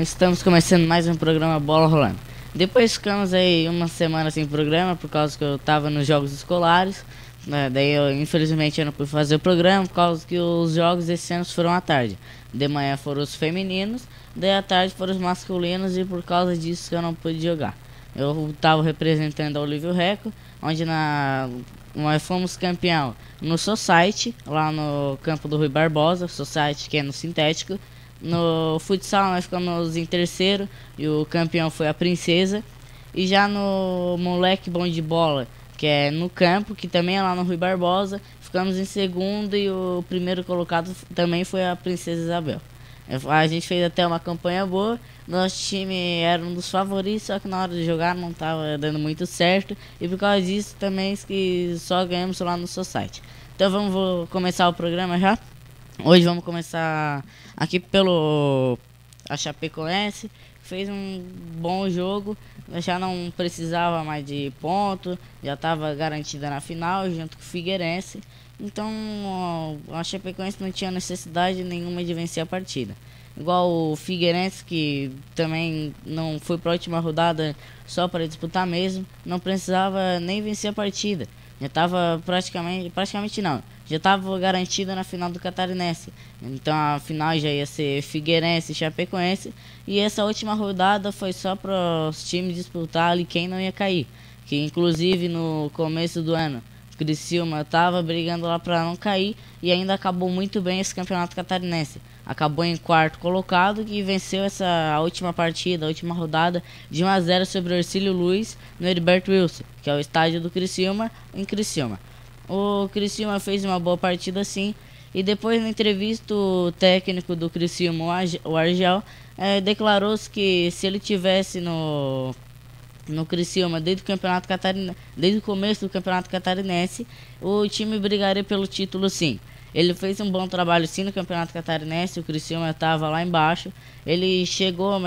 Estamos começando mais um programa Bola Rolando. Depois ficamos aí uma semana sem programa por causa que eu tava nos jogos escolares, né? Daí eu infelizmente eu não pude fazer o programa por causa que os jogos esse ano foram à tarde. De manhã foram os femininos, daí à tarde foram os masculinos e por causa disso que eu não pude jogar. Eu tava representando a Olívio Reco, onde nós fomos campeão no Society, lá no campo do Rui Barbosa, Society que é no sintético. No futsal nós ficamos em terceiro e o campeão foi a Princesa. E já no moleque bom de bola, que é no campo, que também é lá no Rui Barbosa, ficamos em segundo e o primeiro colocado também foi a Princesa Isabel. A gente fez até uma campanha boa, nosso time era um dos favoritos, só que na hora de jogar não estava dando muito certo. E por causa disso também que só ganhamos lá no Society. Então vamos começar o programa já. Hoje vamos começar aqui pelo a Chapecoense, fez um bom jogo, já não precisava mais de ponto, já estava garantida na final junto com o Figueirense. Então a Chapecoense não tinha necessidade nenhuma de vencer a partida. Igual o Figueirense, que também não foi para a última rodada só para disputar mesmo, não precisava nem vencer a partida. Já estava praticamente não, já estava garantida na final do Catarinense. Então a final já ia ser Figueirense e Chapecoense. E essa última rodada foi só para os times disputar ali quem não ia cair. Que inclusive no começo do ano Criciúma estava brigando lá para não cair e ainda acabou muito bem esse campeonato catarinense. Acabou em quarto colocado e venceu a última partida, a última rodada de 1-0 sobre o Hercílio Luz no Heriberto Wilson, que é o estádio do Criciúma, em Criciúma. O Criciúma fez uma boa partida sim, e depois na entrevista o técnico do Criciúma, o Argel, declarou-se que se ele tivesse no Criciúma desde o começo do Campeonato Catarinense, o time brigaria pelo título sim. Ele fez um bom trabalho sim no Campeonato Catarinense, o Criciúma estava lá embaixo. Ele chegou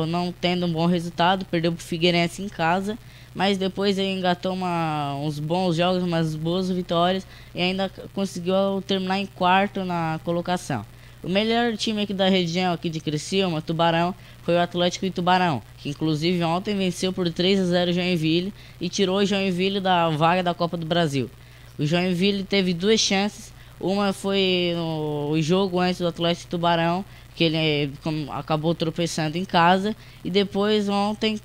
não tendo um bom resultado, perdeu para o Figueirense em casa, mas depois ele engatou uns bons jogos, umas boas vitórias e ainda conseguiu terminar em quarto na colocação. O melhor time aqui da região, aqui de Criciúma, Tubarão, foi o Atlético de Tubarão, que inclusive ontem venceu por 3-0 o Joinville e tirou o Joinville da vaga da Copa do Brasil. O Joinville teve duas chances, uma foi no jogo antes do Atlético de Tubarão, que ele acabou tropeçando em casa, e depois ontem,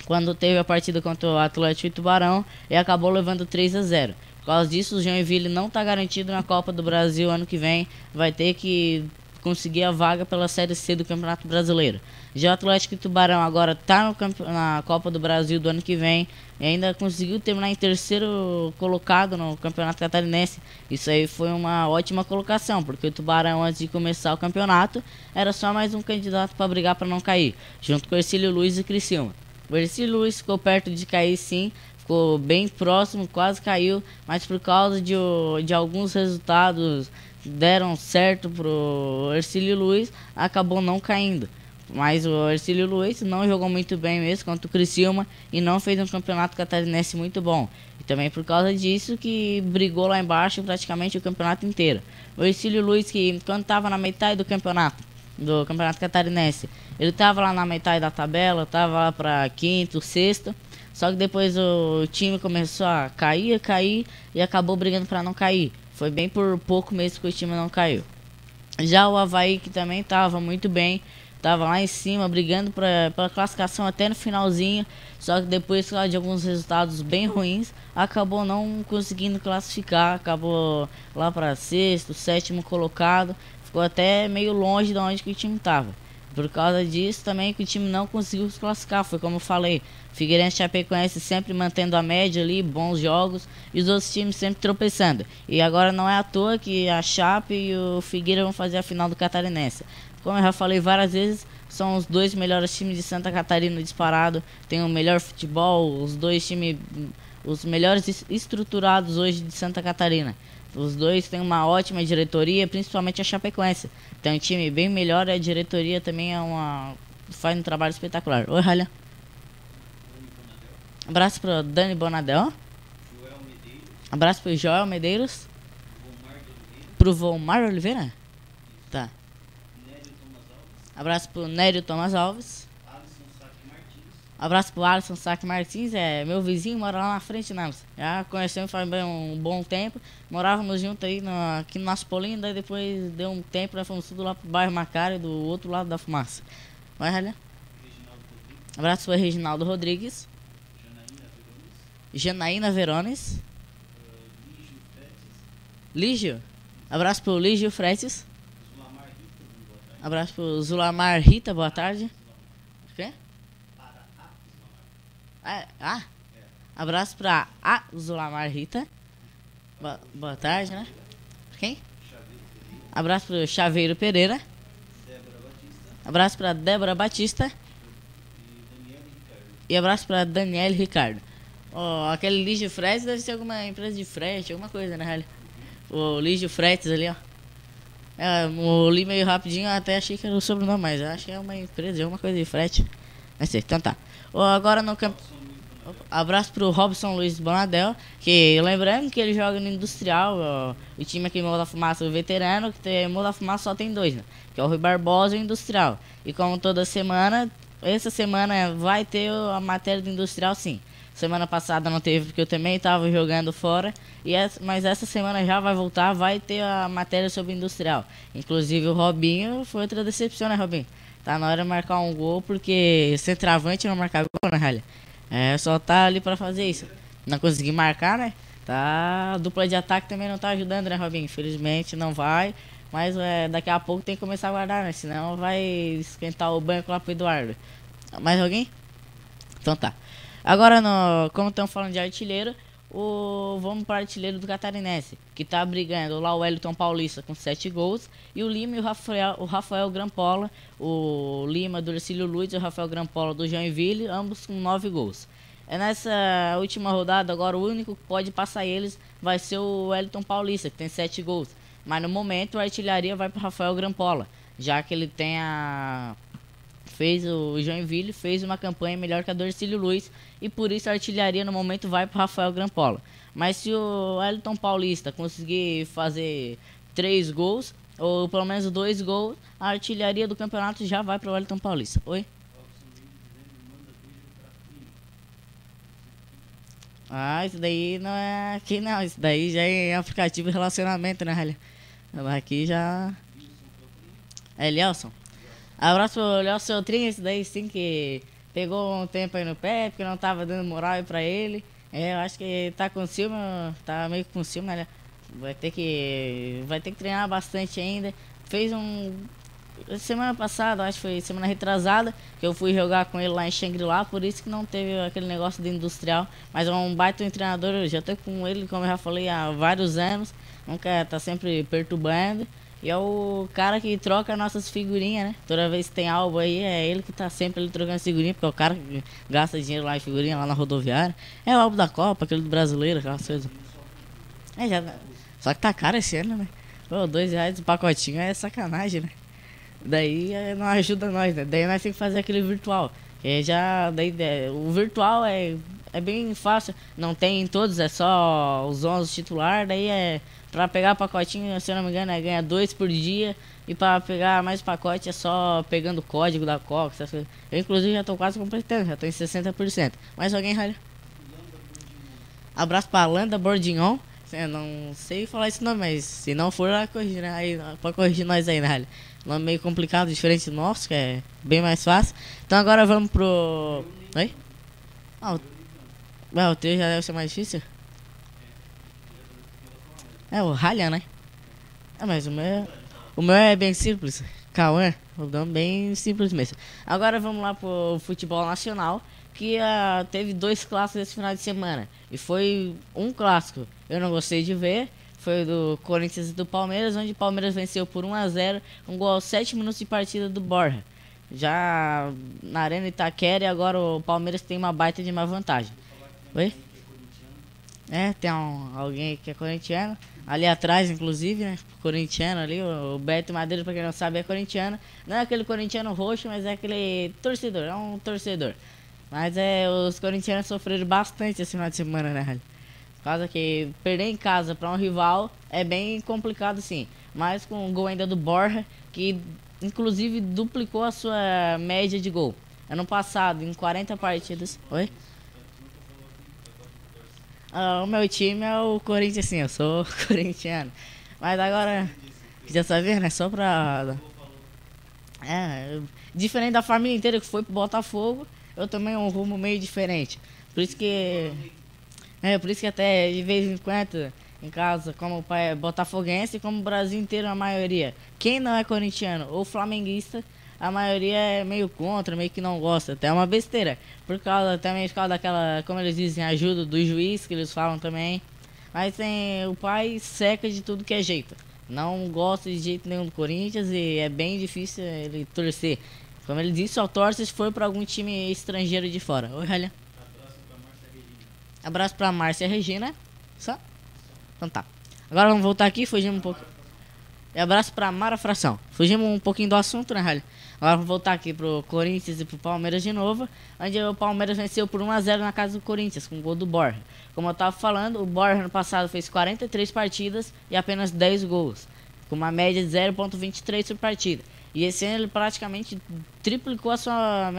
quando teve a partida contra o Atlético de Tubarão, ele acabou levando 3-0. Por causa disso, o Joinville não está garantido na Copa do Brasil ano que vem. Vai ter que conseguir a vaga pela Série C do Campeonato Brasileiro. Já o Atlético de Tubarão agora está na Copa do Brasil do ano que vem e ainda conseguiu terminar em terceiro colocado no Campeonato Catarinense. Isso aí foi uma ótima colocação, porque o Tubarão, antes de começar o campeonato, era só mais um candidato para brigar para não cair, junto com o Hercílio Luz e Criciúma. O Hercílio Luz ficou perto de cair sim, ficou bem próximo, quase caiu, mas por causa de alguns resultados que deram certo pro Hercílio Luz, acabou não caindo. Mas o Hercílio Luz não jogou muito bem mesmo contra o Criciúma e não fez um campeonato catarinense muito bom. E também por causa disso que brigou lá embaixo praticamente o campeonato inteiro. O Hercílio Luz, que quando estava na metade do campeonato catarinense, ele estava lá na metade da tabela, estava lá para quinto, sexto. Só que depois o time começou a cair e acabou brigando para não cair. Foi bem por pouco mesmo que o time não caiu. Já o Avaí, que também estava muito bem, estava lá em cima brigando pela classificação até no finalzinho. Só que depois de alguns resultados bem ruins, acabou não conseguindo classificar. Acabou lá para sexto, sétimo colocado. Ficou até meio longe de onde que o time estava. Por causa disso também que o time não conseguiu se classificar. Foi como eu falei, Figueirense e Chapecoense sempre mantendo a média ali, bons jogos, e os outros times sempre tropeçando. E agora não é à toa que a Chape e o Figueira vão fazer a final do Catarinense. Como eu já falei várias vezes, são os dois melhores times de Santa Catarina disparado, tem o melhor futebol, os dois times, os melhores estruturados hoje de Santa Catarina. Os dois têm uma ótima diretoria, principalmente a Chapecoense. Tem um time bem melhor e a diretoria também faz um trabalho espetacular. Oi, Ralha. Abraço pro Dani Bonadel. Abraço pro Joel Medeiros. Pro Volmar Oliveira. Tá. Abraço pro Nério Thomas Alves. Abraço pro Alisson Saque Martins, é meu vizinho, mora lá na frente, né? Já conhecemos faz bem um bom tempo. Morávamos juntos aí aqui no nosso polinho, daí depois deu um tempo, nós fomos tudo lá pro bairro Macário, do outro lado da fumaça. Vai, Ralha? Abraço pro Reginaldo Rodrigues. Janaína Verones. Lígio. Abraço pro Lígio Fretes. Abraço pro Zulamar Rita, boa tarde. O quê? Abraço pra Zulamar Rita. Boa tarde, né? Quem? Abraço pro Chaveiro Pereira. Abraço pra Débora Batista. E abraço pra Daniele Ricardo. Aquele Lígio Fretes deve ser alguma empresa de frete, alguma coisa, né, Rally? O Lígio Fretes ali, ó. Eu li meio rapidinho, até achei que era o sobrenome, mas eu acho que é uma empresa, alguma coisa de frete. Não sei, então tá. Agora no campo. Abraço pro Robson Luiz Bonadel, que lembrando que ele joga no Industrial, o time aqui em Morro da Fumaça, o veterano, que tem Morro da Fumaça só tem dois, né? Que é o Rui Barbosa e o Industrial. E como toda semana, essa semana vai ter a matéria do Industrial, sim. Semana passada não teve porque eu também estava jogando fora, mas essa semana já vai voltar, vai ter a matéria sobre o Industrial. Inclusive o Robinho foi outra decepção, né, Robinho? Tá na hora de marcar um gol, porque centroavante não marcar gol, né, Ralha? Só tá ali pra fazer isso. Não consegui marcar, né? Tá, a dupla de ataque também não tá ajudando, né, Robinho? Infelizmente não vai. Mas daqui a pouco tem que começar a guardar, né? Senão vai esquentar o banco lá pro Eduardo. Mais alguém? Então tá. Agora, como estamos falando de artilheiro, vamos para o artilheiro do Catarinense, que tá brigando lá o Wellington Paulista com 7 gols, e o Lima e o Rafael Grampola, o Lima do Ercílio Luiz e o Rafael Grampola do Joinville, ambos com 9 gols. Nessa última rodada, agora o único que pode passar eles vai ser o Wellington Paulista, que tem 7 gols. Mas no momento a artilharia vai para o Rafael Grampola, já que ele tem o Joinville fez uma campanha melhor que a do Ercílio Luiz, e por isso a artilharia no momento vai para o Rafael Grampola. Mas se o Wellington Paulista conseguir fazer 3 gols, ou pelo menos 2 gols, a artilharia do campeonato já vai para o Wellington Paulista. Oi? Isso daí não é aqui não, isso daí já é aplicativo de relacionamento, né, Ralha? Aqui já... É Elielson. Abraço pro Léo Feltrin, esse daí sim que pegou um tempo aí no pé, porque não tava dando moral aí pra ele. Eu acho que tá com ciúme, tá meio com ciúme, né? Vai ter que treinar bastante ainda. Semana passada, acho que foi semana retrasada, que eu fui jogar com ele lá em Xangri-Lá, por isso que não teve aquele negócio de industrial. Mas é um baita treinador, eu já tô com ele, como eu já falei, há vários anos. Nunca tá sempre perturbando. E é o cara que troca nossas figurinhas, né? Toda vez que tem álbum aí, é ele que tá sempre ali trocando figurinha, porque é o cara que gasta dinheiro lá em figurinha, lá na rodoviária. É o álbum da Copa, aquele do brasileiro, aquelas coisas. Só que tá caro esse ano, né? Pô, R$2 o pacotinho é sacanagem, né? Daí não ajuda nós, né? Daí nós temos que fazer aquele virtual. O virtual é bem fácil, não tem em todos, é só os 11 titular, daí pra pegar pacotinho, se eu não me engano, ganha 2 por dia, e pra pegar mais pacote é só pegando o código da Coca, essas coisas. Eu inclusive já tô quase completando, já tô em 60%. Mais alguém, Ralho? Abraço pra Landa Bordignon. Eu não sei falar esse nome, mas se não for, ela corrigir, né? Aí, pode corrigir nós aí, né, Ralho? Nome meio complicado, diferente do nosso, que é bem mais fácil. Então agora vamos pro... Oi? O teu já deve ser mais difícil? O Ralha, né? Mas o meu é bem simples. Cauã, o nome bem simples mesmo. Agora vamos lá pro futebol nacional, que teve 2 clássicos esse final de semana. E foi um clássico, eu não gostei de ver. Foi do Corinthians e do Palmeiras, onde o Palmeiras venceu por 1-0, um gol aos 7 minutos de partida do Borja. Já na Arena Itaquera, e agora o Palmeiras tem uma baita de uma vantagem. Oi? Tem alguém que é corintiano. Ali atrás, inclusive, né? Corintiano ali, o Beto Madeira, pra quem não sabe, é corintiano. Não é aquele corintiano roxo, mas é aquele torcedor, é um torcedor. Mas os corintianos sofreram bastante esse final de semana, né, Rally? Por causa que perder em casa para um rival é bem complicado, sim. Mas com o gol ainda do Borja, que inclusive duplicou a sua média de gol. Ano passado, em 40 partidas... Oi? O meu time é o Corinthians, sim, eu sou corintiano. Mas agora, já sabia, né? Só pra... diferente da família inteira que foi pro Botafogo, eu também um rumo meio diferente. Por isso que... por isso que até de vez em quando, em casa, como o pai é botafoguense, como o Brasil inteiro, a maioria. Quem não é corintiano ou flamenguista, a maioria é meio contra, meio que não gosta. Até é uma besteira. Também por causa daquela, como eles dizem, ajuda do juiz, que eles falam também. Mas tem, o pai seca de tudo que é jeito. Não gosta de jeito nenhum do Corinthians e é bem difícil ele torcer. Como ele disse, só torce se for para algum time estrangeiro de fora. Oi, Ralha. Abraço pra Márcia Regina. Só? Então tá. Agora vamos voltar aqui, fugimos um pouco. E abraço pra Mara Fração. Fugimos um pouquinho do assunto, né, Ralha? Agora vamos voltar aqui pro Corinthians e pro Palmeiras de novo. Onde o Palmeiras venceu por 1-0 na casa do Corinthians, com o gol do Borja. Como eu tava falando, o Borja no passado fez 43 partidas e apenas 10 gols. Com uma média de 0,23 por partida. E esse ano ele praticamente triplicou a sua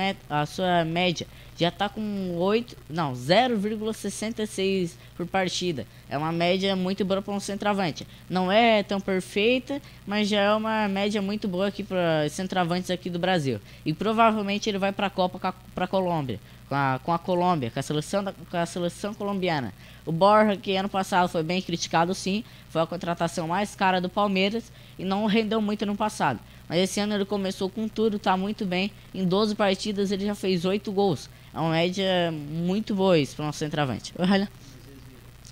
média. Já tá com 0,66 por partida. É uma média muito boa para um centroavante. Não é tão perfeita, mas já é uma média muito boa aqui para centroavantes aqui do Brasil. E provavelmente ele vai para a Copa para a Colômbia. Com a Colômbia, com a seleção colombiana. O Borja, que ano passado foi bem criticado, sim, foi a contratação mais cara do Palmeiras e não rendeu muito no passado. Mas esse ano ele começou com tudo, tá muito bem. Em 12 partidas ele já fez 8 gols. É uma média muito boa isso para um centroavante. Olha.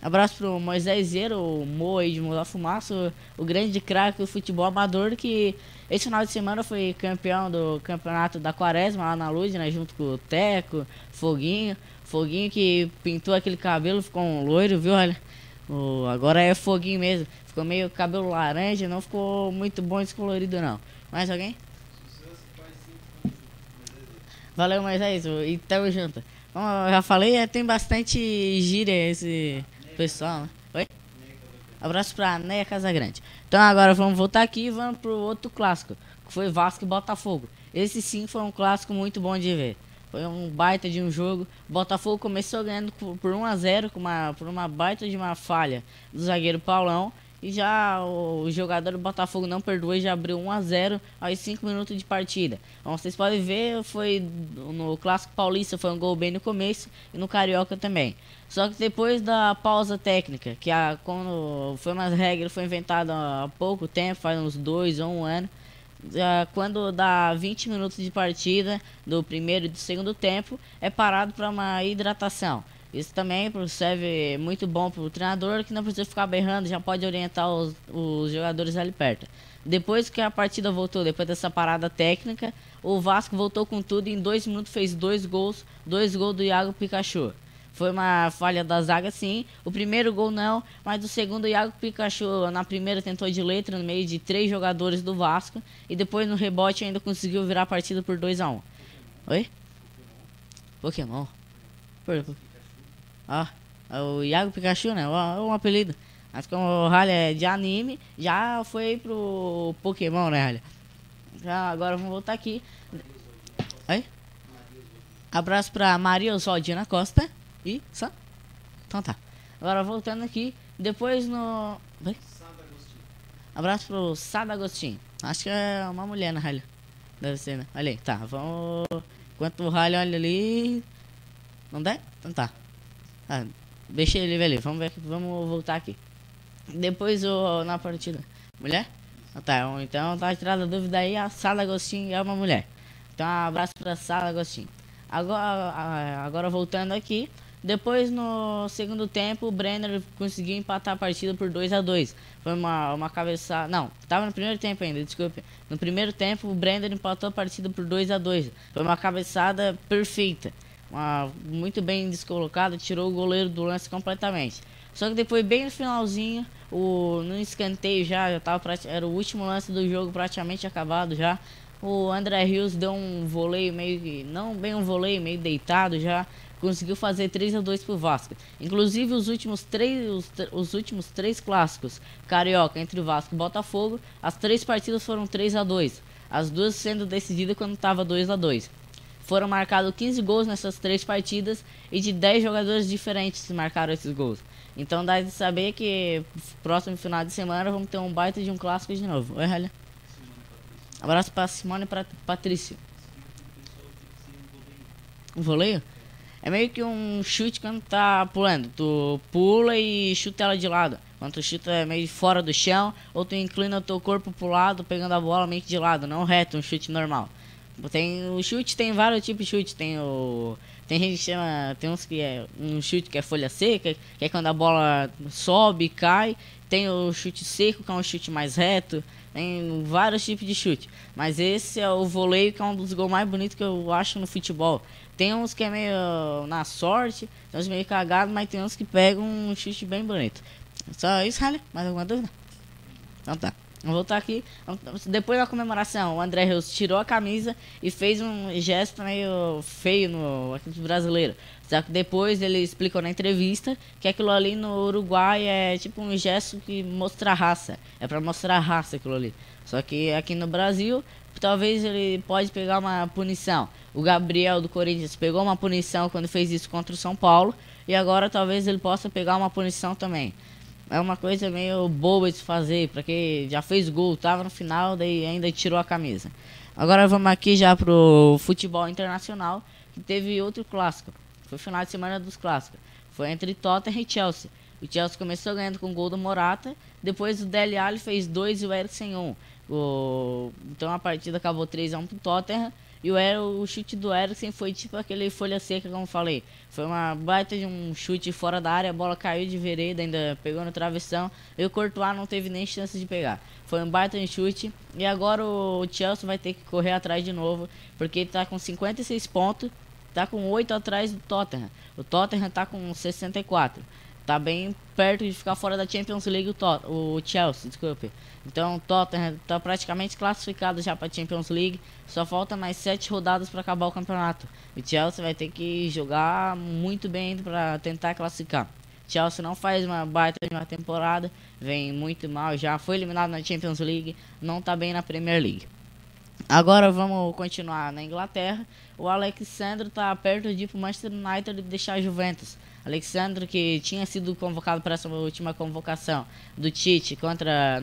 Abraço pro Moisés Zero, o Mo aí de Mudar Fumaça, o grande craque do futebol amador, que esse final de semana foi campeão do campeonato da Quaresma lá na Luz, né, junto com o Teco, Foguinho que pintou aquele cabelo, ficou um loiro, viu, olha, agora é Foguinho mesmo, ficou meio cabelo laranja, não ficou muito bom descolorido não. Mais alguém? Valeu, Moisés, e tamo junto. Como eu já falei, tem bastante gíria esse pessoal, né? Oi? Abraço pra Neia Casagrande. Então agora vamos voltar aqui e vamos pro outro clássico, que foi Vasco e Botafogo. Esse sim foi um clássico muito bom de ver. Foi um baita de um jogo. Botafogo começou ganhando por 1-0 por uma baita de uma falha do zagueiro Paulão. E já o jogador do Botafogo não perdoou e já abriu 1-0 aos 5 minutos de partida. Como vocês podem ver, foi no Clássico Paulista foi um gol bem no começo e no Carioca também. Só que depois da pausa técnica, quando foi uma regra, foi inventada há pouco tempo, faz uns 2 ou 1 ano, quando dá 20 minutos de partida do primeiro e do segundo tempo, é parado para uma hidratação. Isso também serve muito bom para o treinador, que não precisa ficar berrando, já pode orientar os jogadores ali perto. Depois que a partida voltou, depois dessa parada técnica, o Vasco voltou com tudo e em 2 minutos fez 2 gols do Iago Pikachu. Foi uma falha da zaga, sim. O primeiro gol não, mas o segundo, o Iago Pikachu na primeira tentou de letra no meio de 3 jogadores do Vasco e depois no rebote ainda conseguiu virar a partida por 2-1. Oi? Pokémon? O Iago Pikachu, né? É um apelido. Mas como o Ralha é de anime, já foi pro Pokémon, né, Ralha? Já, agora vamos voltar aqui. Oi? Abraço pra Maria Oswaldina Costa. E só? Então tá. Agora voltando aqui. Depois no... Oi? Abraço pro Sada Agostinho. Acho que é uma mulher, na Ralha. Deve ser, né? Olha aí, tá. Vamos... Enquanto o Ralha olha ali... Não dá? Então tá. Deixa ele ver ali, vamos voltar aqui. Depois na partida. Mulher? Então tá tirada a dúvida aí, a Sada Agostinho é uma mulher. Então um abraço pra Sada Agostinho. Agora voltando aqui. Depois no segundo tempo o Brenner conseguiu empatar a partida por 2-2. Foi uma cabeçada. Não, tava no primeiro tempo ainda, desculpe. No primeiro tempo o Brenner empatou a partida por 2-2. Foi uma cabeçada perfeita. Muito bem descolocado, tirou o goleiro do lance completamente. Só que depois, bem no finalzinho, no escanteio era o último lance do jogo, praticamente acabado já. O André Rios deu um voleio não bem um voleio, meio deitado já. Conseguiu fazer 3-2 pro Vasco. Inclusive os últimos três clássicos carioca entre o Vasco e o Botafogo, as 3 partidas foram 3-2. as duas sendo decididas quando estava 2-2. Foram marcados 15 gols nessas 3 partidas e de 10 jogadores diferentes marcaram esses gols. Então dá de saber que próximo final de semana vamos ter um baita de um clássico de novo. Oi, Halia. Abraço para Simone e para Patrícia. Um voleio? É meio que um chute quando tá pulando. Tu pula e chuta ela de lado. Quando tu chuta meio fora do chão, ou tu inclina o teu corpo pro lado, pegando a bola meio que de lado, não reto, um chute normal. Tem o chute, tem vários tipos de chute. Tem gente que chama, tem uns que é um chute que é folha seca, que é quando a bola sobe e cai. Tem o chute seco, que é um chute mais reto. Tem vários tipos de chute. Mas esse é o voleio, que é um dos gols mais bonitos que eu acho no futebol. Tem uns que é meio na sorte, tem uns meio cagados, mas tem uns que pegam um chute bem bonito. Só isso, Halle? Mais alguma dúvida? Então tá. Vamos voltar aqui. Depois da comemoração, o André Rios tirou a camisa e fez um gesto meio feio no aqui brasileiro. Só que depois ele explicou na entrevista que aquilo ali no Uruguai é tipo um gesto que mostra raça. É pra mostrar raça aquilo ali. Só que aqui no Brasil, talvez ele pode pegar uma punição. O Gabriel do Corinthians pegou uma punição quando fez isso contra o São Paulo. E agora talvez ele possa pegar uma punição também. É uma coisa meio boba de se fazer, porque já fez gol, tava no final, daí ainda tirou a camisa. Agora vamos aqui já pro futebol internacional, que teve outro clássico. Foi o final de semana dos clássicos. Foi entre Tottenham e Chelsea. O Chelsea começou ganhando com o gol do Morata, depois o Dele Alli fez 2 e o Eriksen 1. Então a partida acabou 3-1 pro Tottenham. E o chute do Eriksen foi tipo aquele folha seca, como eu falei. Foi uma baita de um chute fora da área, a bola caiu de vereda, ainda pegou no travessão. E o Courtois não teve nem chance de pegar. Foi um baita de chute. E agora o Chelsea vai ter que correr atrás de novo, porque ele tá com 56 pontos, tá com 8 atrás do Tottenham. O Tottenham tá com 64. Tá bem perto de ficar fora da Champions League o Chelsea, desculpe. Então o Tottenham tá praticamente classificado já para Champions League. Só falta mais 7 rodadas para acabar o campeonato. O Chelsea vai ter que jogar muito bem ainda para tentar classificar. Chelsea não faz uma baita de uma temporada, vem muito mal, já foi eliminado na Champions League, não tá bem na Premier League. Agora vamos continuar na Inglaterra. O Alexandre tá perto de ir pro Manchester United e deixar a Juventus. Alexandre, que tinha sido convocado para essa última convocação do Tite contra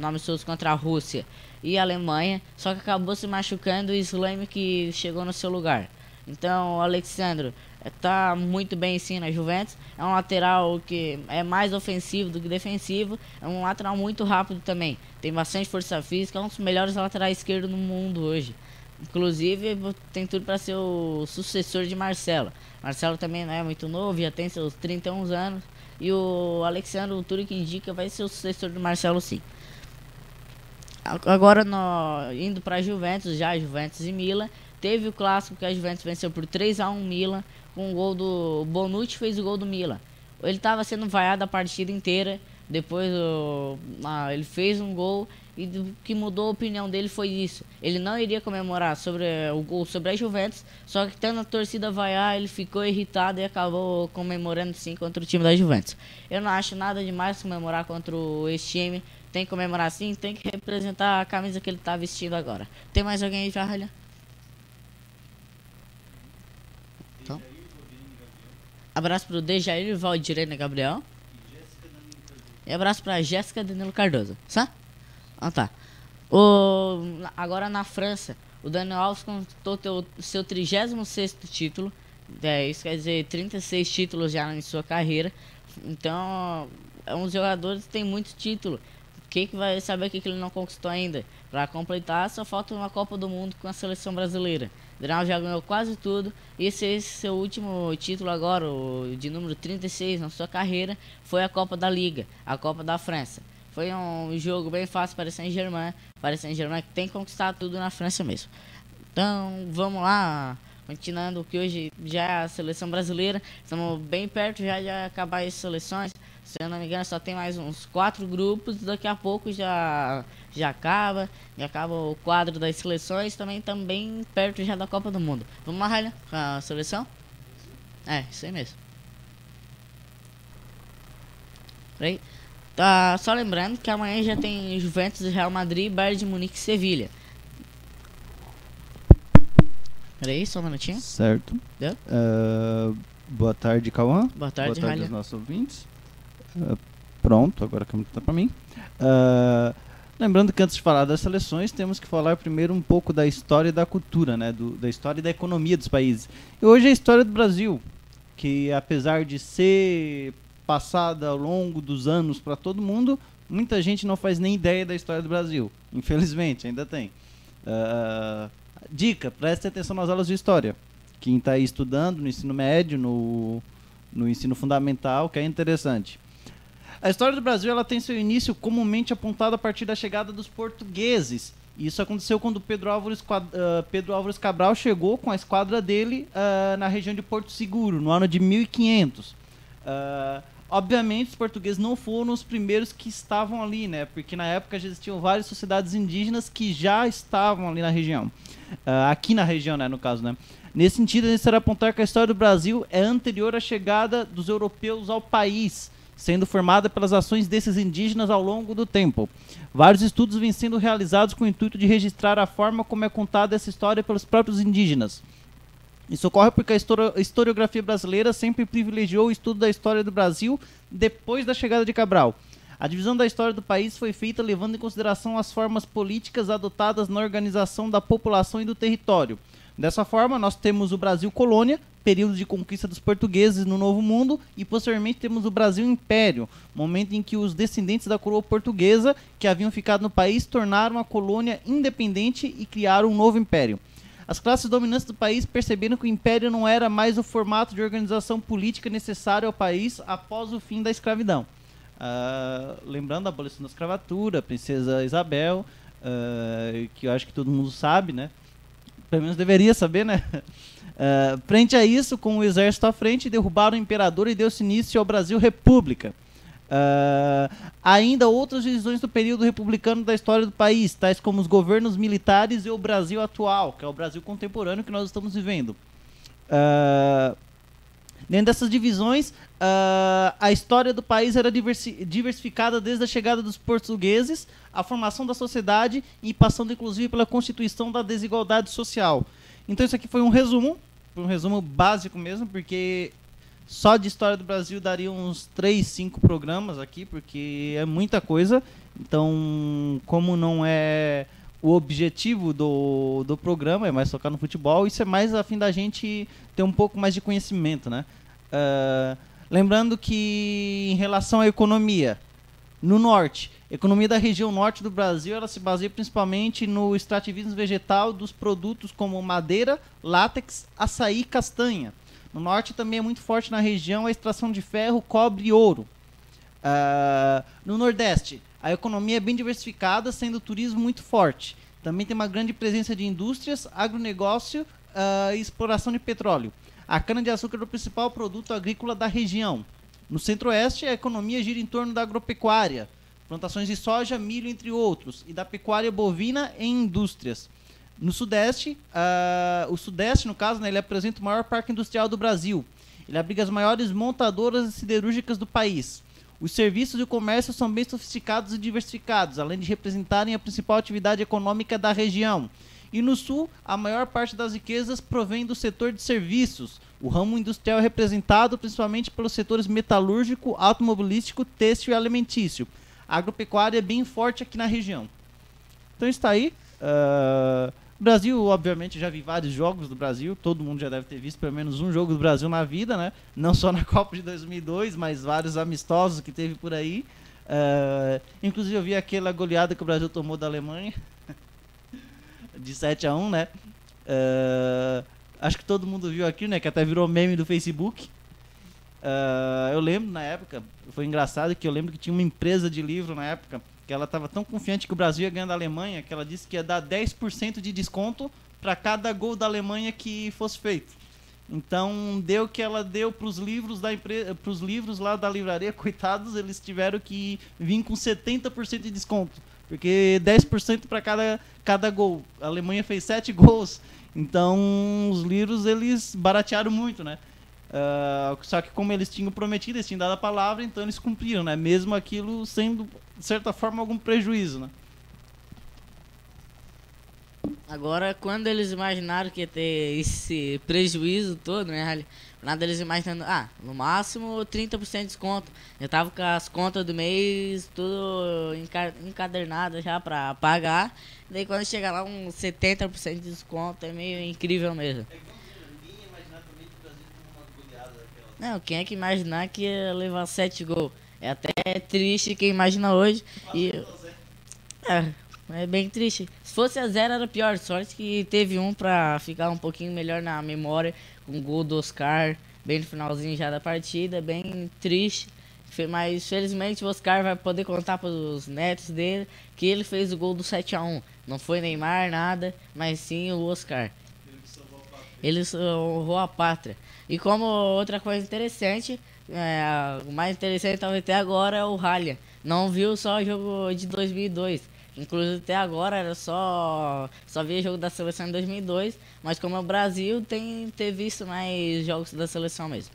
a Rússia e a Alemanha, só que acabou se machucando e o Slime que chegou no seu lugar. Então o Alexandre tá muito bem sim na Juventus. É um lateral que é mais ofensivo do que defensivo. É um lateral muito rápido também. Tem bastante força física. É um dos melhores laterais esquerdos no mundo hoje. Inclusive tem tudo para ser o sucessor de Marcelo. Marcelo também não é muito novo, já tem seus 31 anos. E o Alexandre, o tudo que indica, vai ser o sucessor do Marcelo sim. Agora indo para Juventus, já Juventus e Milan. Teve o clássico que a Juventus venceu por 3-1 Milan. Com o gol do Bonucci, fez o gol do Milan. Ele estava sendo vaiado a partida inteira. Depois ele fez um gol e o que mudou a opinião dele foi isso. Ele não iria comemorar sobre o gol sobre a Juventus, só que tendo a torcida vaiar, ele ficou irritado e acabou comemorando sim contra o time da Juventus. Eu não acho nada demais comemorar contra esse time. Tem que comemorar sim, tem que representar a camisa que ele está vestindo agora. Tem mais alguém aí já, Ralha? Então. Abraço pro Dejair Valdirene Gabriel. E abraço pra Jéssica Danilo Cardoso. Sabe? Ah, tá. Agora na França, o Daniel Alves conquistou seu 36º título. Isso quer dizer 36 títulos já em sua carreira. Então, é um jogador que tem muito título. Quem que vai saber o que ele não conquistou ainda? Para completar, só falta uma Copa do Mundo com a seleção brasileira. O Daniel já ganhou quase tudo. Esse é seu último título agora, de número 36 na sua carreira, foi a Copa da Liga, a Copa da França. Foi um jogo bem fácil para o Saint-Germain. Para o Saint-Germain que tem que conquistar tudo na França mesmo. Então, vamos lá. Continuando que hoje já é a seleção brasileira. Estamos bem perto já de acabar as seleções. Se eu não me engano, só tem mais uns 4 grupos. Daqui a pouco já acaba. Já acaba o quadro das seleções. Também bem perto já da Copa do Mundo. Vamos lá, Ralha, com a seleção? É, isso aí mesmo. Peraí. Tá, só lembrando que amanhã já tem Juventus, Real Madrid, Bayern de Munique e Sevilha. Peraí, só um minutinho. Certo. Deu? Boa tarde, Cauã. Boa tarde, Boa tarde Ralha. aos nossos ouvintes. Pronto, agora a câmera está para mim. Lembrando que antes de falar das seleções, temos que falar primeiro um pouco da história e da cultura, né? Da história e da economia dos países. E hoje é a história do Brasil, que apesar de ser passada ao longo dos anos para todo mundo, muita gente não faz nem ideia da história do Brasil. Infelizmente, ainda tem. Dica, preste atenção nas aulas de história. Quem está aí estudando no ensino médio, no ensino fundamental, que é interessante. A história do Brasil ela tem seu início comumente apontado a partir da chegada dos portugueses. Isso aconteceu quando Pedro Álvares Cabral chegou com a esquadra dele na região de Porto Seguro, no ano de 1500. Obviamente, os portugueses não foram os primeiros que estavam ali, né? Porque na época já existiam várias sociedades indígenas que já estavam ali na região. Aqui na região, né, no caso, né? Nesse sentido, é necessário apontar que a história do Brasil é anterior à chegada dos europeus ao país, sendo formada pelas ações desses indígenas ao longo do tempo. Vários estudos vêm sendo realizados com o intuito de registrar a forma como é contada essa história pelos próprios indígenas. Isso ocorre porque a historiografia brasileira sempre privilegiou o estudo da história do Brasil depois da chegada de Cabral. A divisão da história do país foi feita levando em consideração as formas políticas adotadas na organização da população e do território. Dessa forma, nós temos o Brasil colônia, período de conquista dos portugueses no Novo Mundo, e posteriormente temos o Brasil Império, momento em que os descendentes da coroa portuguesa, que haviam ficado no país, tornaram a colônia independente e criaram um novo império. As classes dominantes do país perceberam que o império não era mais o formato de organização política necessário ao país após o fim da escravidão. Lembrando a abolição da escravatura, a princesa Isabel, que eu acho que todo mundo sabe, né? Pelo menos deveria saber, né? Frente a isso, com o exército à frente, derrubaram o imperador e deu-se início ao Brasil República. Ainda outras divisões do período republicano da história do país, tais como os governos militares e o Brasil atual, que é o Brasil contemporâneo que nós estamos vivendo. Dentro dessas divisões, a história do país era diversificada desde a chegada dos portugueses, a formação da sociedade e passando inclusive pela constituição da desigualdade social. Então isso aqui foi um resumo básico mesmo, porque só de história do Brasil daria uns 3, 5 programas aqui, porque é muita coisa. Então, como não é o objetivo do programa, é mais focar no futebol, isso é mais a fim da gente ter um pouco mais de conhecimento, né? Lembrando que em relação à economia, no norte, a economia da região norte do Brasil ela se baseia principalmente no extrativismo vegetal dos produtos como madeira, látex, açaí e castanha. No norte também é muito forte na região a extração de ferro, cobre e ouro. No nordeste, a economia é bem diversificada, sendo o turismo muito forte. Também tem uma grande presença de indústrias, agronegócio e exploração de petróleo. A cana-de-açúcar é o principal produto agrícola da região. No centro-oeste, a economia gira em torno da agropecuária, plantações de soja, milho, entre outros, e da pecuária bovina e indústrias. No sudeste, o sudeste, no caso, né, ele apresenta o maior parque industrial do Brasil. Ele abriga as maiores montadoras siderúrgicas do país. Os serviços e o comércio são bem sofisticados e diversificados, além de representarem a principal atividade econômica da região. E no sul, a maior parte das riquezas provém do setor de serviços. O ramo industrial é representado principalmente pelos setores metalúrgico, automobilístico, têxtil e alimentício. A agropecuária é bem forte aqui na região. Então está aí. O Brasil, obviamente, já vi vários jogos do Brasil. Todo mundo já deve ter visto pelo menos um jogo do Brasil na vida, né? Não só na Copa de 2002, mas vários amistosos que teve por aí. Inclusive eu vi aquela goleada que o Brasil tomou da Alemanha. De 7-1, né? Acho que todo mundo viu aqui, né? Que até virou meme do Facebook. Eu lembro na época, foi engraçado que eu lembro que tinha uma empresa de livro na época que ela estava tão confiante que o Brasil ia ganhar da Alemanha que ela disse que ia dar 10% de desconto para cada gol da Alemanha que fosse feito. Então deu que ela deu para os livros da empresa, para os livros lá da livraria, coitados, eles tiveram que vir com 70% de desconto. Porque 10% para cada gol. A Alemanha fez 7 gols. Então, os livros, eles baratearam muito, né? Só que como eles tinham prometido, eles tinham dado a palavra, então eles cumpriram, né? Mesmo aquilo sendo, de certa forma, algum prejuízo, né? Agora, quando eles imaginaram que ia ter esse prejuízo todo, né? Nada eles imaginando, no máximo 30% de desconto. Eu tava com as contas do mês tudo encadernado já pra pagar. Daí quando chega lá uns 70% de desconto, é meio incrível mesmo. Ninguém ia imaginar também que o Brasil tomou uma goleada daquela. Não, quem é que imaginar que ia levar 7 gols? É até triste quem imagina hoje. E, é bem triste. Se fosse a 0 era pior. Sorte que teve um pra ficar um pouquinho melhor na memória. Com o gol do Oscar, bem no finalzinho já da partida. Bem triste. Mas felizmente o Oscar vai poder contar pros netos dele que ele fez o gol do 7-1. Não foi Neymar, nada, mas sim o Oscar. Ele salvou a pátria. E como outra coisa interessante, o mais interessante talvez até agora é o Ralha. Não viu só o jogo de 2002. Inclusive até agora era só via jogo da seleção em 2002. Mas como é o Brasil, tem ter visto mais jogos da seleção mesmo.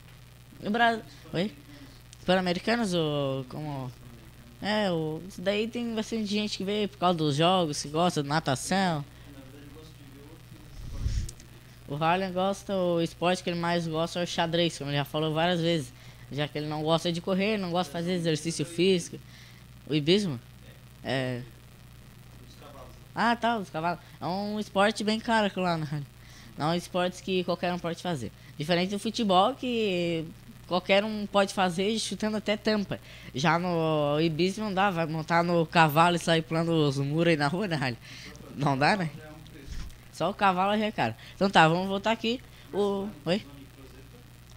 E o Brasil... Oi? Pan-Americanos ou como... isso daí tem bastante gente que vê por causa dos jogos, que gosta de natação. O Ryan gosta, o esporte que ele mais gosta é o xadrez, como ele já falou várias vezes. Já que ele não gosta de correr, não gosta de fazer exercício físico. O hibismo? Os cavalos. É um esporte bem caro aquilo lá, né? Não é um esporte que qualquer um pode fazer. Diferente do futebol, que qualquer um pode fazer chutando até tampa. Já no hibismo não dá, vai montar no cavalo e sair pulando os muros aí na rua, né? Não dá, né? Só o cavalo já é caro. Então tá, vamos voltar aqui. Oi?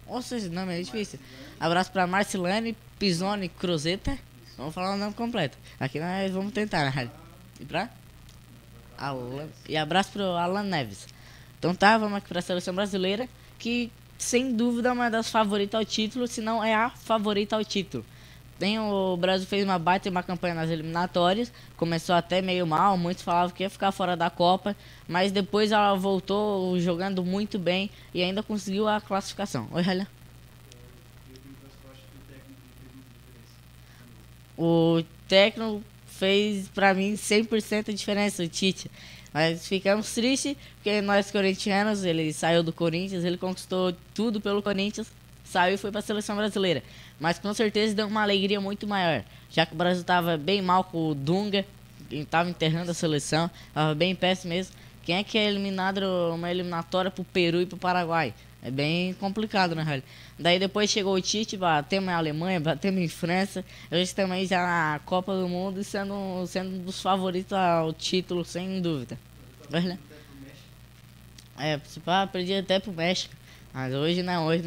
Nossa, esse nome é difícil. Abraço pra Marcilane Pisoni Cruzeta. Vamos falar o nome completo. Aqui nós vamos tentar, né? E pra? Alan. E abraço pro Alan Neves. Então tá, vamos aqui pra seleção brasileira, que sem dúvida é uma das favoritas ao título, se não é a favorita ao título. O Brasil fez uma baita e uma campanha nas eliminatórias, começou até meio mal, muitos falavam que ia ficar fora da Copa, mas depois ela voltou jogando muito bem e ainda conseguiu a classificação. Oi, Ralha. O técnico fez pra mim 100% a diferença, o Tite. Mas ficamos tristes, porque nós corintianos, ele saiu do Corinthians, ele conquistou tudo pelo Corinthians, saiu e foi para a seleção brasileira. Mas com certeza deu uma alegria muito maior, já que o Brasil estava bem mal com o Dunga, que estava enterrando a seleção, estava bem péssimo mesmo. Quem é que é eliminado uma eliminatória pro Peru e pro Paraguai? É bem complicado, né, velho? Daí depois chegou o Tite, batemos em Alemanha, batemos em França. Hoje estamos aí já na Copa do Mundo e sendo um dos favoritos ao título, sem dúvida. Velho? Perdi até pro México. Mas hoje não, hoje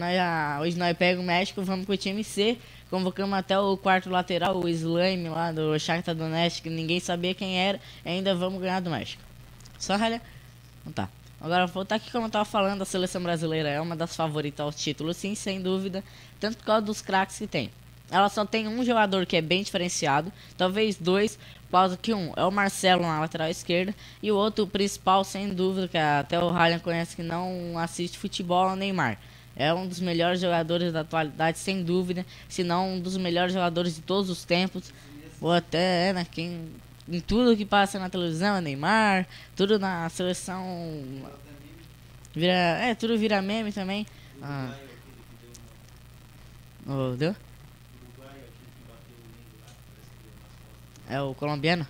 nós pegamos o México, vamos pro time C. Convocamos até o quarto lateral, o Slime lá do Shakhtar Donetsk, que ninguém sabia quem era. E ainda vamos ganhar do México. Só, velho? Então tá. Agora, vou voltar aqui como eu tava falando, a seleção brasileira é uma das favoritas ao título, sim, sem dúvida, tanto por causa dos craques que tem. Ela só tem um jogador que é bem diferenciado, talvez dois, por causa que um é o Marcelo na lateral esquerda, e o outro, o principal, sem dúvida, que até o Ryan conhece que não assiste futebol, é o Neymar. É um dos melhores jogadores da atualidade, sem dúvida, se não um dos melhores jogadores de todos os tempos, ou até, né, em tudo que passa na televisão, Neymar, tudo na seleção tudo vira meme também. Deu? É o colombiano?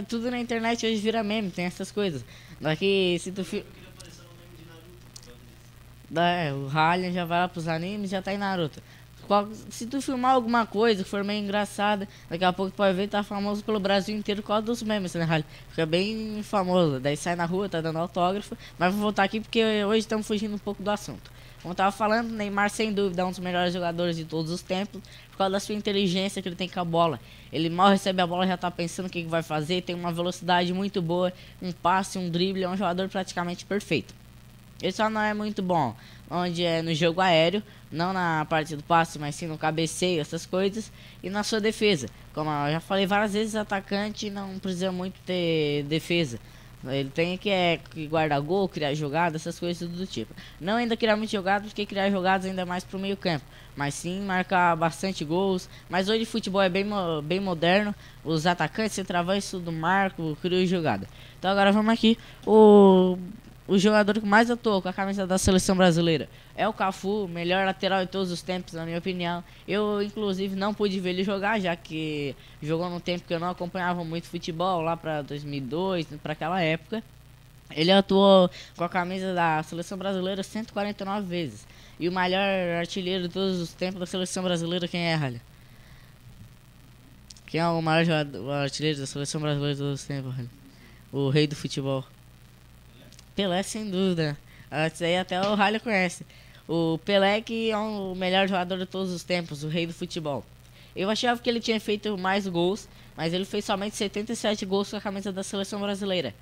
Tudo na internet hoje vira meme, tem essas coisas. Daqui, se tu o Ryan já vai lá pros animes, já tá em Naruto. Se tu filmar alguma coisa que for meio engraçada, daqui a pouco tu pode ver, tá famoso pelo Brasil inteiro por causa dos memes, né, Rally? Fica bem famoso, daí sai na rua, tá dando autógrafo. Mas vou voltar aqui porque hoje estamos fugindo um pouco do assunto. Como eu tava falando, Neymar sem dúvida é um dos melhores jogadores de todos os tempos, por causa da sua inteligência que ele tem com a bola. Ele mal recebe a bola, já tá pensando o que vai fazer, tem uma velocidade muito boa, um passe, um drible, é um jogador praticamente perfeito. Ele só não é muito bom onde é no jogo aéreo, não na parte do passe, mas sim no cabeceio, essas coisas, e na sua defesa. Como eu já falei várias vezes, atacante não precisa muito ter defesa. Ele tem que guardar gol, criar jogadas, essas coisas do tipo. Não ainda criar muitas jogadas, porque criar jogadas ainda mais pro meio campo, mas sim marcar bastante gols. Mas hoje o futebol é bem moderno, os atacantes, centroavantes, tudo marcam, criam jogada. Então agora vamos aqui. O jogador que mais atuou com a camisa da seleção brasileira é o Cafu, melhor lateral de todos os tempos, na minha opinião. Eu, inclusive, não pude ver ele jogar, já que jogou num tempo que eu não acompanhava muito futebol, lá pra 2002, pra aquela época. Ele atuou com a camisa da seleção brasileira 149 vezes. E o maior artilheiro de todos os tempos da seleção brasileira, quem é, Ralha? Quem é o maior o artilheiro da seleção brasileira de todos os tempos, Ralha? O rei do futebol. Pelé, sem dúvida. Isso aí até o Ralha conhece. O Pelé, que é o melhor jogador de todos os tempos, o rei do futebol. Eu achava que ele tinha feito mais gols, mas ele fez somente 77 gols com a camisa da seleção brasileira.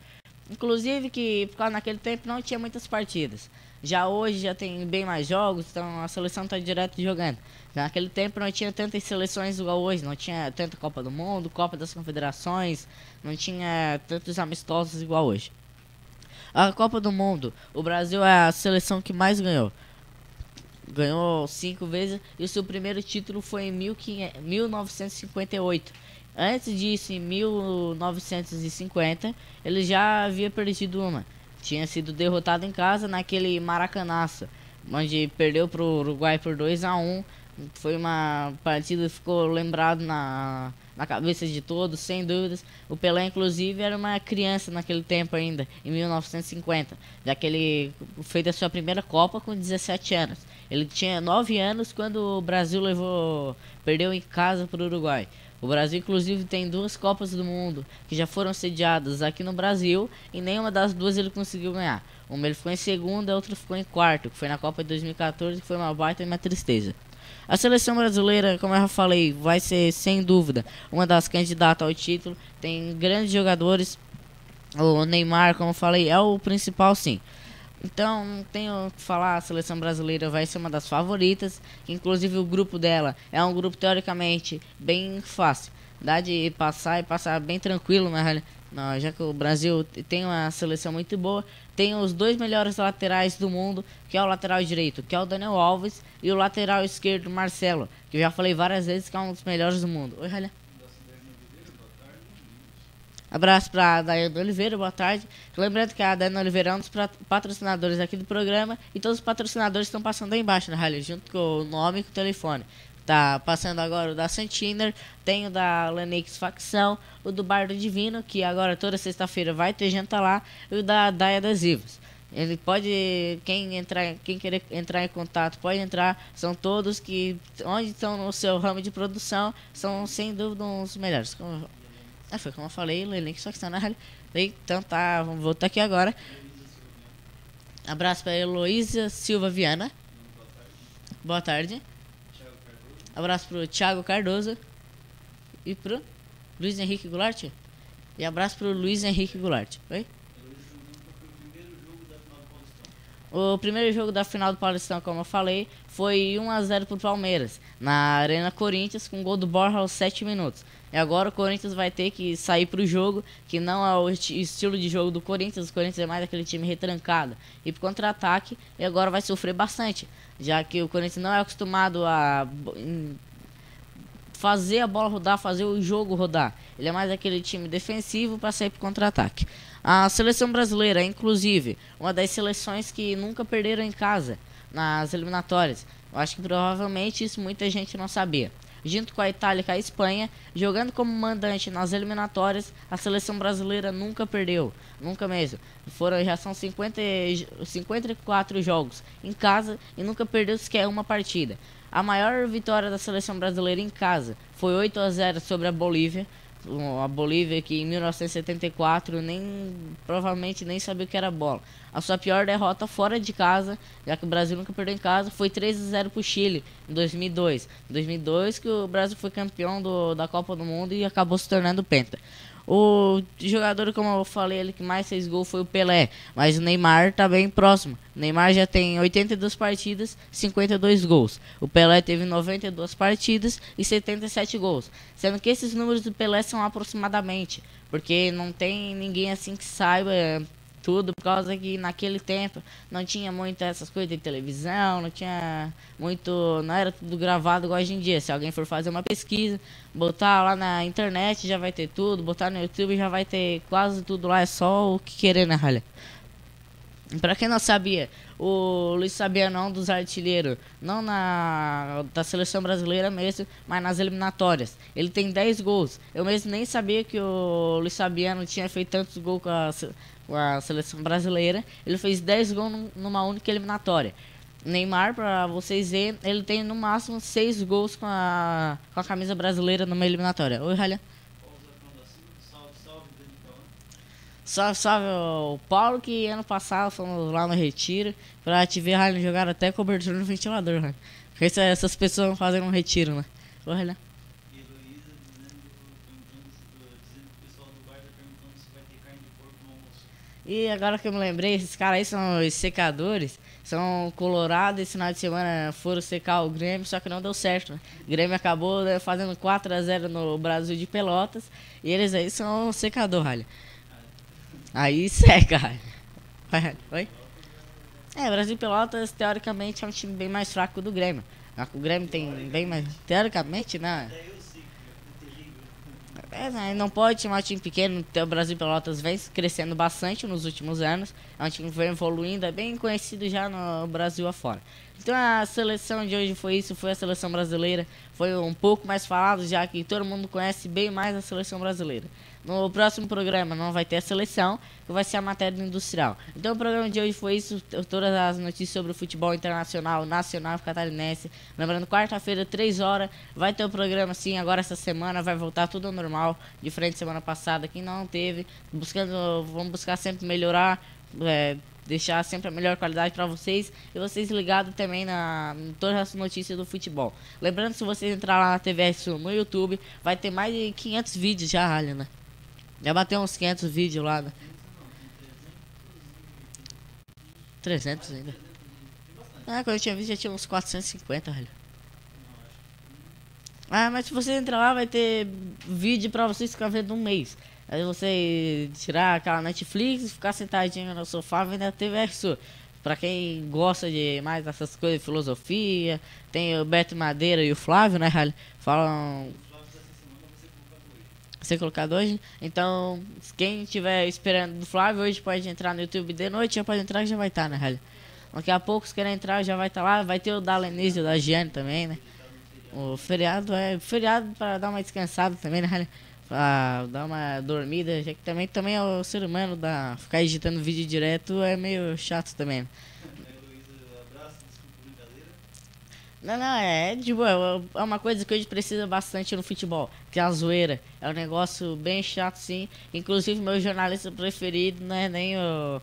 Inclusive que, por causa naquele tempo, não tinha muitas partidas. Já hoje já tem bem mais jogos, então a seleção está direto jogando. Naquele tempo não tinha tantas seleções igual hoje, não tinha tanta Copa do Mundo, Copa das Confederações, não tinha tantos amistosos igual hoje. A Copa do Mundo, o Brasil é a seleção que mais ganhou. Ganhou 5 vezes e o seu primeiro título foi em 1958. Antes disso, em 1950, ele já havia perdido uma. Tinha sido derrotado em casa naquele Maracanaço, onde perdeu para o Uruguai por 2-1. Foi uma partida que ficou lembrado na cabeça de todos, sem dúvidas. O Pelé, inclusive, era uma criança naquele tempo ainda, em 1950, já que ele fez a sua primeira Copa com 17 anos. Ele tinha 9 anos quando o Brasil perdeu em casa para o Uruguai. O Brasil, inclusive, tem 2 Copas do Mundo que já foram sediadas aqui no Brasil e nenhuma das duas ele conseguiu ganhar. Uma ele ficou em segundo, a outra ficou em quarto, que foi na Copa de 2014, que foi uma baita e uma tristeza. A seleção brasileira, como eu já falei, vai ser sem dúvida uma das candidatas ao título. Tem grandes jogadores. O Neymar, como eu falei, é o principal, sim. Então, não tenho o que falar, a seleção brasileira vai ser uma das favoritas. Inclusive o grupo dela é um grupo teoricamente bem fácil. Dá de passar e passar bem tranquilo, mas não, já que o Brasil tem uma seleção muito boa. Tem os 2 melhores laterais do mundo, que é o lateral direito, que é o Daniel Alves, e o lateral esquerdo, Marcelo, que eu já falei várias vezes que é um dos melhores do mundo. Oi, Ralha. Abraço para a Daiane Oliveira, boa tarde. Lembrando que a Daiane Oliveira é um dos patrocinadores aqui do programa, e todos os patrocinadores estão passando aí embaixo, né, Ralha, junto com o nome e com o telefone. Tá passando agora o da Santiner, tem o da Lenix Facção, o do Bar do Divino, que agora toda sexta-feira vai ter janta lá, e o da Dai Adesivos. Ele pode, quem querer entrar em contato, pode entrar, são todos que, onde estão no seu ramo de produção, são sem dúvida os melhores. Foi como eu falei, Lenix Facção na rádio. Então tá, vamos voltar aqui agora. Abraço para Heloísa Silva Viana. Boa tarde. Abraço pro Thiago Cardoso e pro Luiz Henrique Goulart. E abraço pro Luiz Henrique Goulart. Oi? O primeiro jogo da final do Paulistão, como eu falei, foi 1-0 pro Palmeiras, na Arena Corinthians, com gol do Borja aos 7 minutos. E agora o Corinthians vai ter que sair pro jogo, que não é o estilo de jogo do Corinthians. O Corinthians é mais aquele time retrancado e pro contra-ataque, e agora vai sofrer bastante, já que o Corinthians não é acostumado a fazer a bola rodar, fazer o jogo rodar. Ele é mais aquele time defensivo para sair pro contra-ataque. A seleção brasileira, inclusive, uma das seleções que nunca perderam em casa nas eliminatórias. Eu acho que provavelmente isso muita gente não sabia. Junto com a Itália e com a Espanha, jogando como mandante nas eliminatórias, a seleção brasileira nunca perdeu, nunca mesmo. Já são 54 jogos em casa e nunca perdeu sequer uma partida. A maior vitória da seleção brasileira em casa foi 8-0 sobre a Bolívia. A Bolívia, que em 1974 provavelmente nem sabia o que era bola. A sua pior derrota fora de casa, já que o Brasil nunca perdeu em casa, foi 3-0 para o Chile em 2002. Em 2002 que o Brasil foi campeão da Copa do Mundo e acabou se tornando penta. O jogador, como eu falei, ele que mais fez gol foi o Pelé, mas o Neymar tá bem próximo. O Neymar já tem 82 partidas, 52 gols. O Pelé teve 92 partidas e 77 gols. Sendo que esses números do Pelé são aproximadamente, porque não tem ninguém assim que saiba tudo, por causa que naquele tempo não tinha muito essas coisas de televisão, não tinha muito, não era tudo gravado igual hoje em dia. Se alguém for fazer uma pesquisa, botar lá na internet já vai ter tudo, botar no YouTube já vai ter quase tudo lá, é só o que querer, né, Ralha? Pra quem não sabia, o Luiz Fabiano é um dos artilheiros, não da seleção brasileira mesmo, mas nas eliminatórias. Ele tem 10 gols. Eu mesmo nem sabia que o Luiz Fabiano tinha feito tantos gols com a seleção brasileira. Ele fez 10 gols numa única eliminatória. Neymar, pra vocês verem, ele tem no máximo 6 gols com a camisa brasileira numa eliminatória. Oi, Ralha. Salve, salve o Paulo, que ano passado fomos lá no Retiro pra te ver, Ralho, jogar até cobertura no ventilador, Ralho. Porque essas pessoas vão fazendo um retiro, né? Ô, Ralho. E Heloísa dizendo que o pessoal do bar tá perguntando se vai ter carne de porco no almoço. E agora que eu me lembrei, esses caras aí são os secadores, são colorados. Esse final de semana foram secar o Grêmio, só que não deu certo, né? O Grêmio acabou, né, fazendo 4-0 no Brasil de Pelotas, e eles aí são secador, Ralho. Aí seca, Ralho. Oi? É, Brasil de Pelotas, teoricamente, é um time bem mais fraco do Grêmio. O Grêmio tem bem mais... Teoricamente, não. Né, não pode chamar time pequeno. O Brasil de Pelotas vem crescendo bastante nos últimos anos. É um time que vem evoluindo, é bem conhecido já no Brasil afora. Então a seleção de hoje foi isso, foi a seleção brasileira. Foi um pouco mais falado, já que todo mundo conhece bem mais a seleção brasileira. No próximo programa não vai ter a seleção, que vai ser a matéria industrial. Então o programa de hoje foi isso, todas as notícias sobre o futebol internacional, nacional e catarinense. Lembrando, quarta-feira, 3 horas, vai ter o programa sim, agora essa semana vai voltar tudo ao normal, diferente da semana passada, que não teve. Vamos buscar sempre melhorar, deixar sempre a melhor qualidade para vocês, e vocês ligados também em todas as notícias do futebol. Lembrando, se vocês entrar lá na TV Sul, no YouTube, vai ter mais de 500 vídeos já, Ralho, né? Já bateu uns 500 vídeos lá, né? 300 ainda. Quando eu tinha visto já tinha uns 450, Ralho. Mas se você entrar lá, vai ter vídeo pra vocês ficar vendo um mês. Aí você tirar aquela Netflix, ficar sentadinho no sofá vendo a TV Sul. Pra quem gosta de mais dessas coisas de filosofia, tem o Beto Madeira e o Flávio, né, Ralho? Falam... Ser colocado hoje. Então, quem estiver esperando do Flávio hoje pode entrar no YouTube de noite, já pode entrar que já vai estar, né, Ralho? Daqui a pouco, se querem entrar, já vai estar lá. Vai ter o da Lenise e o da Giane também, né? O feriado é feriado para dar uma descansada também, né, Ralho? Pra dar uma dormida, já que também é o ser humano, ficar editando vídeo direto é meio chato também, né? Não, é de boa, é uma coisa que hoje precisa bastante no futebol, que é a zoeira. É um negócio bem chato, sim. Inclusive, meu jornalista preferido não é nem o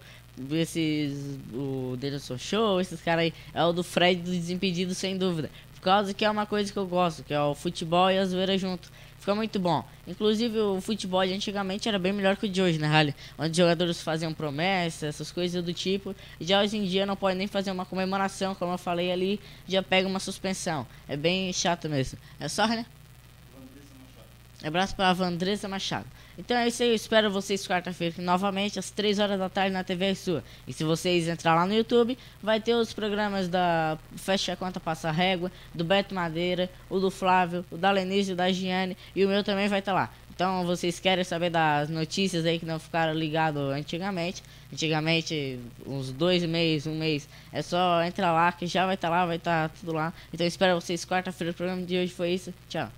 Denilson Show, esses caras aí. É o do Fred do Desimpedido, sem dúvida. Por causa que é uma coisa que eu gosto, que é o futebol e a zoeira junto. Fica muito bom. Inclusive, o futebol de antigamente era bem melhor que o de hoje, né, Rally? Onde os jogadores faziam promessas, essas coisas do tipo. E já hoje em dia não pode nem fazer uma comemoração, como eu falei ali, já pega uma suspensão. É bem chato mesmo. É só, né? Abraço para a Vandressa Machado. Então é isso aí, eu espero vocês quarta-feira novamente às 3 horas da tarde na TV Sua. E se vocês entrar lá no YouTube, vai ter os programas da Fecha a Conta Passa a Régua, do Beto Madeira, o do Flávio, o da Lenise, o da Giane, e o meu também vai estar lá. Então vocês querem saber das notícias aí que não ficaram ligados antigamente, uns 2 meses, um mês, é só entrar lá que já vai estar lá, vai estar tudo lá. Então eu espero vocês quarta-feira, o programa de hoje foi isso, tchau.